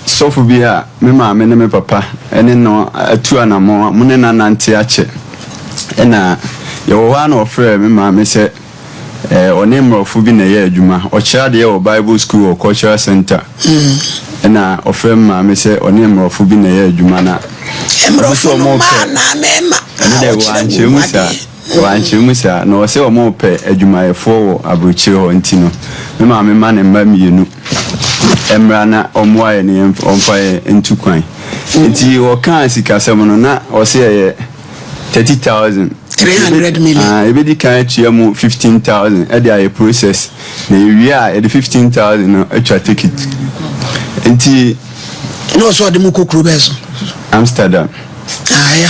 so for be a me ma me ne me papa ene no atu anamo mo ne nanante ache ena ye wo one of me ma me se onemrofo bi na ye adwuma o kira de ye Bible school or cultural center ena ofre ma me se onemrofo bi na ye adwuma na emrofo mo na mema ene de wanche musa na o se o mo pe adwuma ye fo abrochire ho ntino me ma me ma ne mma mienu emra na omwaye ne omfaye ntukwan nti o kan sikasem no na o se ye 30,000 300 million ebedi kan tua mu 15,000 e dey process na wi a e 15,000 no atwa ticket nti no so de mu kokuru beso Amsterdam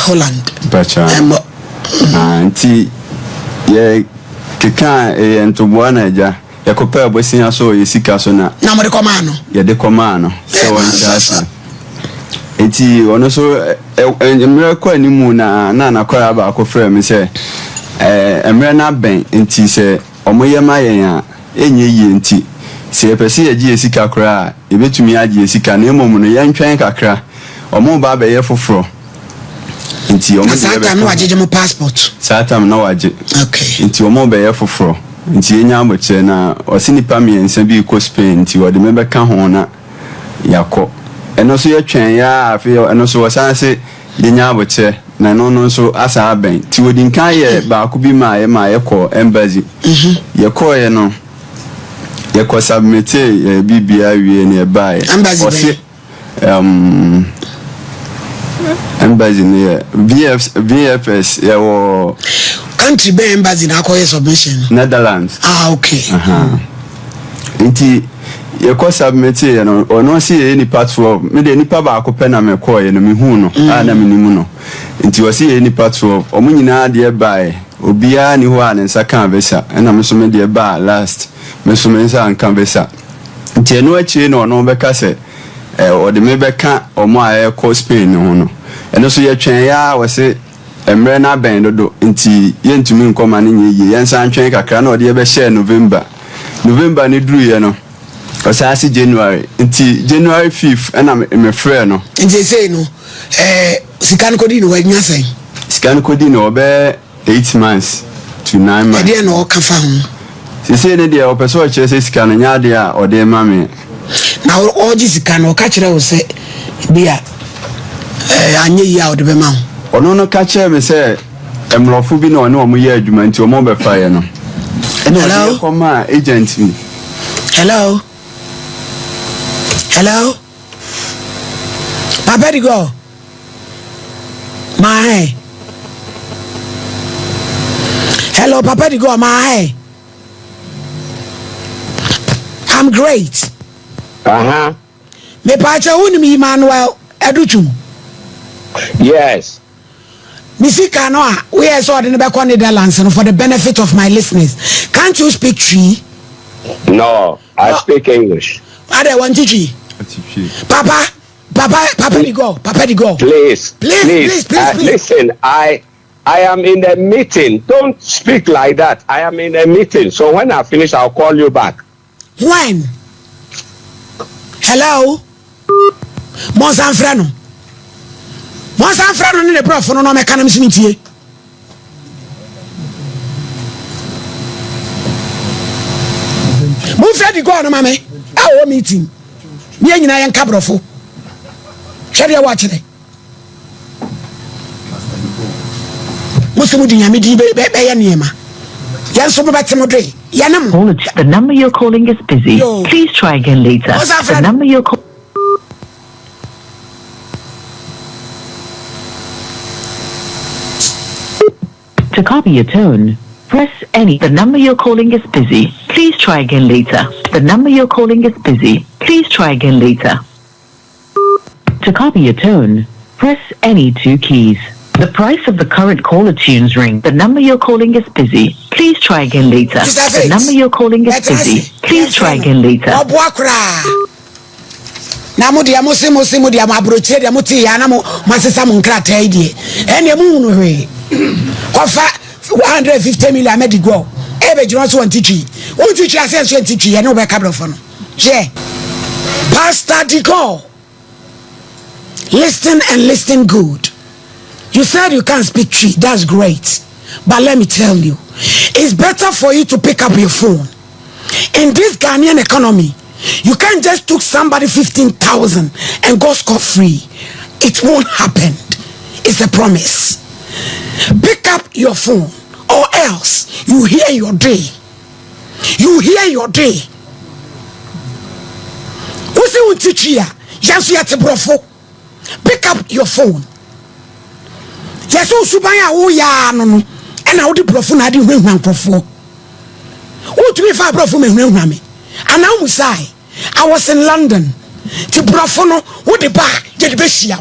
Holland bacha nti ye keka entoboa na ja yakopa abosia so yesika so na mo de komano ye de komano se won chasa enti ono so emre kwa ni mu na kwara ba ko frɛ me se emre na ben enti se omoye ma yen a enye yi enti se epese ye gi esika kra ebetumi agi esika na emom no ye ntwen kakra omo ba be ye foforo enti omo de be no agege mo passport satam na waje okay enti omo be ye foforo enti enya aboche na osinipa miensa bi ko Spain enti wode me be ka ho na yakọ eno so ye twen ya afi eno so wasanse yenya aboche na no so asa aben ti wodi kan ye ba ko bi ma ye ko embassy ye ko ye no ye ko submit bibia wie ne bae embassy embassy ne VFS ye wo country be embassy na ko submission Netherlands okay nti ye ko submit ye no ono si ye ni part 12 me de nipa ba ko pe na me ko ye no me hu no na me nimu no nti wo si ye ni part 12 omo nyina de bae obia ni ho a ne nsa kan besa na me so me de ba last me so me nsa kan besa nti eno achi no ono be ka se o de me be ka omo a ko Spain no no eno so ye twen ya wo se emre na ben dodo nti ye ntumi nkoma ne nye ye nsa ntwen kakra na o de be share November ni duru ye no osasi January nti January 5th na me frɛ no nti say no sikan kodi no wanya sen sikan kodi no be 8 months to 9 months e no ka fa ho sisi ne dia opeso o kire sikan nya de a o de ma me na o ji sikan o ka kire o se bia anye yi a o de be ma ho ono no ka kire me se emrofo bi na one o mo ye adwuma nti o mo be fa ye no ene o de koma agent mi hello Papa di go my hello Papa di go my I'm great me pa cha uni mi Emmanuel Educhum yes Misika no a we saw the be kon Netherlands for the benefit of my listeners. Can't you speak Tree? No, I speak English. I don't want to Tree. Papa di go. Please. Listen, I am in a meeting. Don't speak like that. I am in a meeting. So when I finish, I'll call you back. When? Hello? Monsanfrano ni the prof no mechanism simitie. Mo Fred go no mame. A meeting. Me nyina yen kabrofo. Hwede wa kire. Musimu di nyame di be ye niema. Yen so betem do. Yanam. The number you're calling is busy. Please try again later. The number you're calling. To copy your tone, press any. The number you're calling is busy. Please try again later. The number you're calling is busy. Please try again later. To copy your tone, press any 2 keys. The price of the current caller tunes ring. The number you're calling is busy. Please try again later. The number you're calling is busy. Please try again later. Na mo dia mo dia mabroche dia mo ti ya na mo masesa mo nkrata idie ene mu hunu hwe kofa 150 million medigo ebe jiro so antichi untichi asenso antichi ya no be kabrofo no je Pastor Digo, listen and listen good. You said you can't speak tree. That's great. But let me tell you, it's better for you to pick up your phone. In this Ghanaian economy, you can't just took somebody 15,000 and go scot-free. It won't happen. It's a promise. Pick up your phone, or else you hear your day. You hear your day. Pick up your phone. Yes, subaya o ya no no. And now the brofo na di hwenhwan krofo. Who to me fa brofo me hwenhwan me. And now musai. I was in London. The brofo no who the bar je the be hia.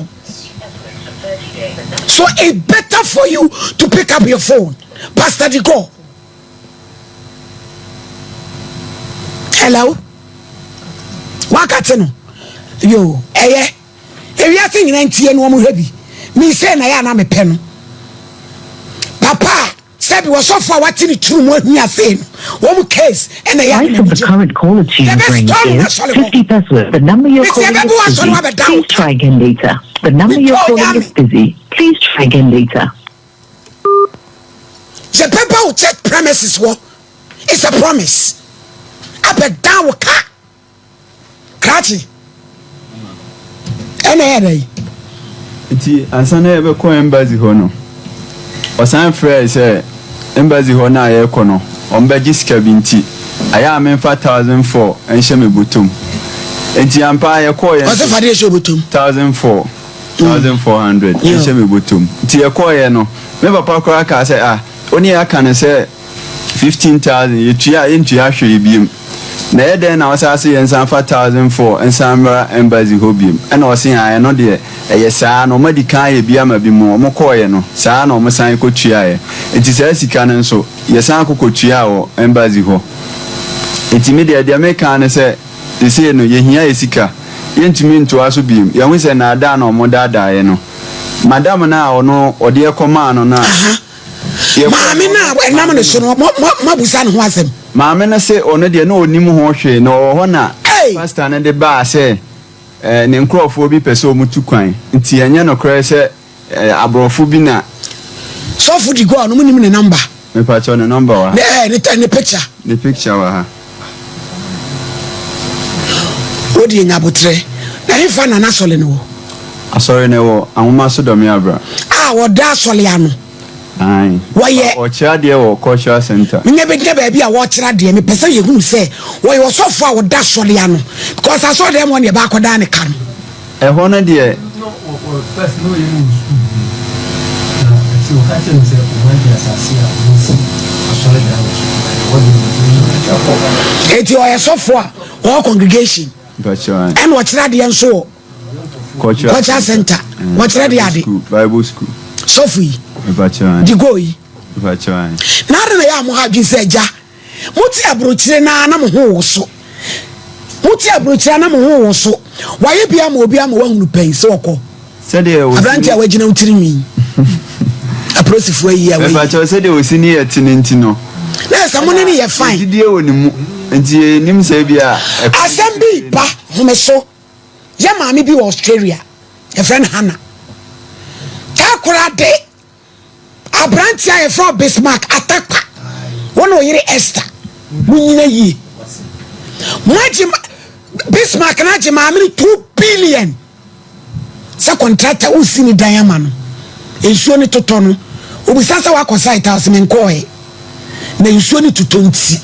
So it's better for you to pick up your phone. Pastor Digo. Hello? Wakateno. Yo, everything in NTA no mo heavy. Me say na ya na me pe no. Papa said was so far what in true mo hu say no. One case and the price of the current caller tune ring is 50 pesos. The number you're calling is busy. Please try again later. The number you're calling is busy. Please try again later. The paper will check premises. What? It's a promise. Up and down with car. Kratchi. Any Iti ansana ebe ko embassy ho no. Osan frɛ sɛ embassy ho na ye ko no. Ombaji sika binti. Aya amemfa 1004 enhye me botom. Enti ampa ye ko ye. Ose fade ye botom. 1004. 1400 enhye me botom. Enti ye ko ye no. Me papa ko aka sɛ oni aka ne sɛ 15,000 ye tua entu ahwe biem. Na eden na wasase yensan fa 1004 ensamra embassy hobiem ena osin aye no de eye saa no madi kan ye bia ma bi mu mo koye no saa no mo san ko tua ye enti saa sika no nso ye san ko tua wo embassy ho enti me de me kan ne se de se no ye hia ye sika ye ntumi nto aso biem ye hu se na ada na mo dada ye no madam na ono ode ekoma no na maame na enam ne so no mabusa no ho asem maame na se ono de na onim ho hwe na ho na pastor na de ba se ne nkrofo bi pese o mutu kwan nti enye no kre se abrofo bi na so fu di go no munim ne number me pa cho ne number wa ne picture wa ha odi nyabotre na hifa na nasole ne wo asore ne wo anwoma so do me abra wo da sole ano ai woye o chia de wo cultural center me be de ba bia wo kira de me pese ye hunu se woye wo so fo wo da sole ano because aso de mo ne ba akoda ne kan e ho na de first no you so catch him say when they assassin asole da eti o ye so fo wo congregation bachwa and wo kira de nso cultural center wo kira de ade bible school sofi bachwa digoi bachwa na ya mo ha dwese ja muti abrochire na mo ho wo so muti abrochire na mo ho wo so waye bia ma obi ama wahunu pense woko sede o abranti a wagina utiri mi aprosifo yi ya we bachwa sede o sini etinenti no na samone ni ye fine didie wonimu enti nim se bia assembly pa homeso ya maami bi wo Australia a friend Hannah takura de abranti a from Bismarck atakpa wono yire Esther munyina yi maji Bismarck na je maami 2 billion se contractor usini dayama no ensuo ni toto no obisasa wa ko site house men ko e na ensuo ni toto nti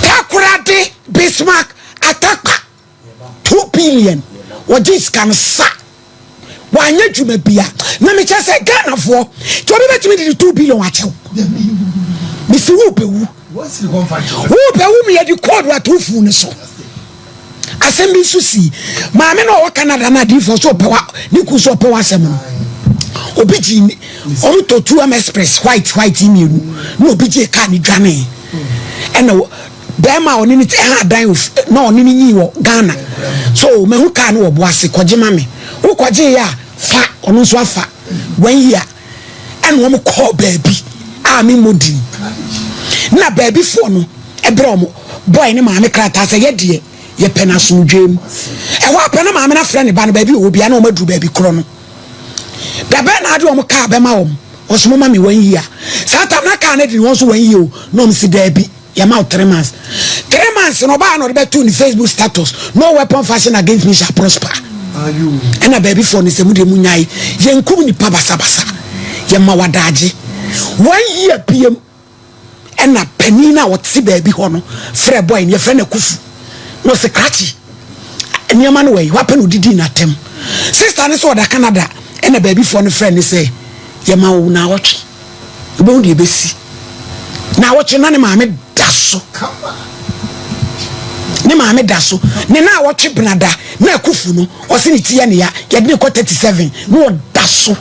takura de Bismarck atakpa 2 billion wajis kan sa wanya djuma bia na me chese Ghana fo to be betimi di 2 billion wa chew mi fi wo pewu me ye di code wa to fu ne so asem su si ma me no wo Canada na di fo so pewa ni ku so pewa asem no obi ji on to 2M express white email no obi ji ka ni dwane eno bema oni ni ha dan no oni ni yi wo Ghana so me hu ka no wo boase koje ma me wo koje ya fa onu so afa 1 year and wo call baby ami modin na baby fo no ebre omo boy ni ma me krata se ye de ye pena sumdwem e wa pena ma me na frɛ ne ba no ba bi obi a na o madu ba bi kro no da be na ade o mo ka be ma wo oso ma me 1 year satan na ka na di won so 1 year o no me si da bi ya ma 3 months no ba no be to ni Facebook status no weapon fashion against me shall prosper ayu and a baby for ni se mu de mu nyai ye nkum ni pa basa ye ma wadaje 1 year pm and a penina what si baby ho no frɛ boy ni frɛ na kufu no se krachi eni ama no we wapen odidi na tem sister ni so da Canada and a baby for no friend ni say ye ma wo na watch e bo de besi na watch na ne ma me daso ne ma me daso ne na watch brada na kufu no o se ni tie ne ya ye de ko 37 no daso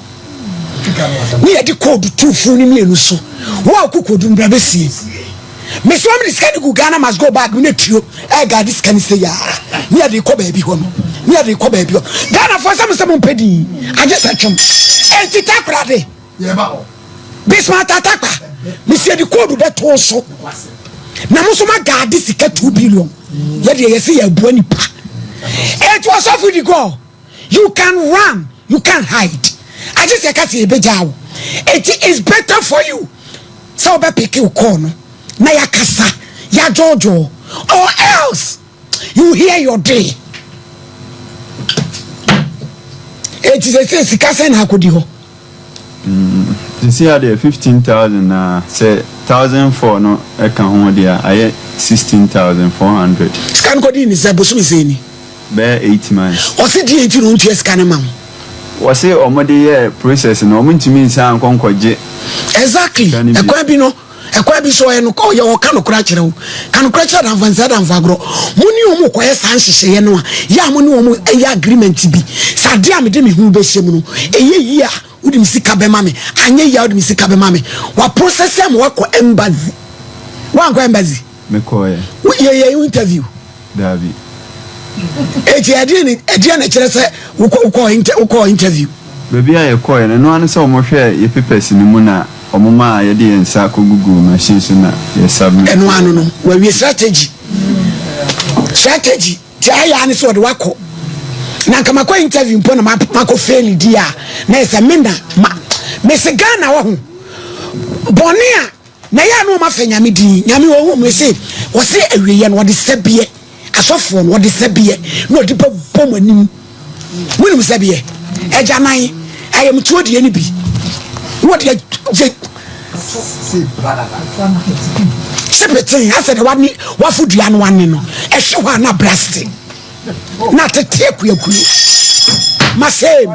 ni ye di code 2 fu ni mienu so wa kukodu mbra besi me so am scan go Ghana must go back me trio I got this can say ya ni ye de ko ba bi ho no ni ye de ko ba bi ho Ghana for some pedi I just atchum enti takrade ye ba ho bisma tatakpa me se de code be to so na mo so ma ga this 2 billion ye de ye se ya bu ani pa it was off with the go you can run you can hide I just say kasi ebeja wo it is better for you so be pick you call no na ya kasa ya jojo or else you hear your day it is a say sikasa na akodi ho you see how there 15,000 say 1,004 no e kan ho dia aye 16,400 scan kodi ni se bosu mi se ni be 8 months o se di enti no ntua scan ma wo se omode ye process no mo ntimi nsan konkoje exactly ekwa bi no ekwa bi so no ko ye o kan okra kire wo kan okra kire dan fansa dan fagro muni o mo ko ye san hihye no a ya muni o mo e agreement bi sade a me de me hu be hyem no eye yi a udi mi sika be mame anye ya udi mi sika be mame wa process am wa ko embassy wa ko embassy me ko ye ye interview dabi eji adi na kire se wo interview baby aye ko ye no an se o mo hwe ye papers ni mu na omuma ye de ensa ko gugu machine so na ye submit eno anu no wa wi strategy ti aya ni so de wako na kama kwa interview mpo na mako fail dia na esa mena me se Ghana wo ho bonia na ya no ma fanya me din nyame wo ho me se wo se awiye no de sabie asofo no de sabie no de bom anim munum sabie eja nan ayem tuo de ni bi wo de sepetin asa de wani wafudua no wane no ehwe ho na blasting na tete kuyakuyo masem